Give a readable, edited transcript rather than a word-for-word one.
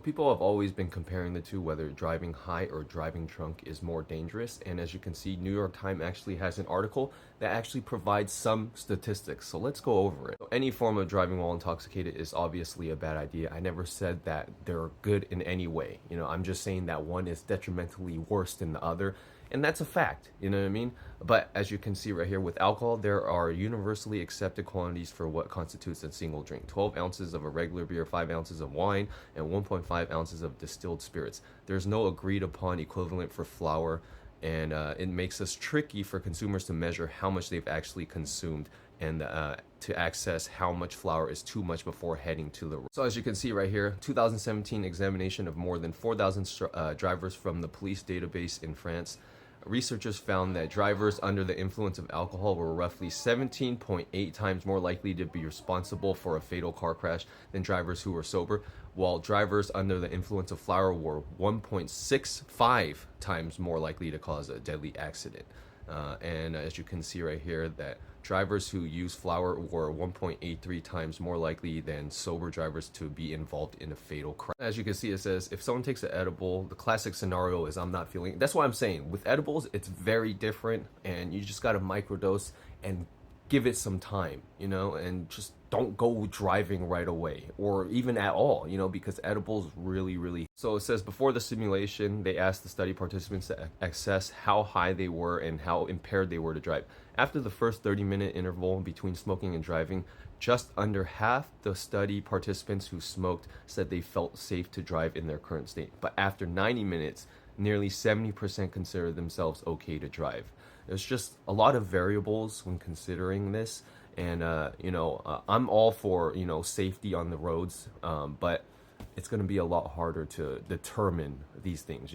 People have always been comparing the two, whether driving high or driving drunk is more dangerous. And as you can see, New York Times actually has an article that actually provides some statistics. So let's go over it. Any form of driving while intoxicated is obviously a bad idea. I never said that they're good in any way. I'm just saying that one is detrimentally worse than the other. And that's a fact, you know what I mean? But as you can see right here with alcohol, there are universally accepted quantities for what constitutes a single drink. 12 ounces of a regular beer, 5 ounces of wine, and 1.5 ounces of distilled spirits. There's no agreed upon equivalent for flour, and it makes us tricky for consumers to measure how much they've actually consumed and to access how much flour is too much before heading to the road. So as you can see right here, 2017 examination of more than 4,000 drivers from the police database in France. Researchers found that drivers under the influence of alcohol were roughly 17.8 times more likely to be responsible for a fatal car crash than drivers who were sober, while drivers under the influence of flour were 1.65 times more likely to cause a deadly accident. And as you can see right here, that drivers who use flour were 1.83 times more likely than sober drivers to be involved in a fatal crash. As you can see, it says if someone takes an edible, the classic scenario is I'm not feeling it. That's what I'm saying. With edibles, it's very different, and you just got to microdose and give it some time, and just don't go driving right away or even at all, because edibles really. So it says before the simulation, they asked the study participants to assess how high they were and how impaired they were to drive. After the first 30-minute interval between smoking and driving, just under half the study participants who smoked said they felt safe to drive in their current state. But after 90 minutes, nearly 70% considered themselves okay to drive. There's just a lot of variables when considering this, and I'm all for safety on the roads, but it's going to be a lot harder to determine these things.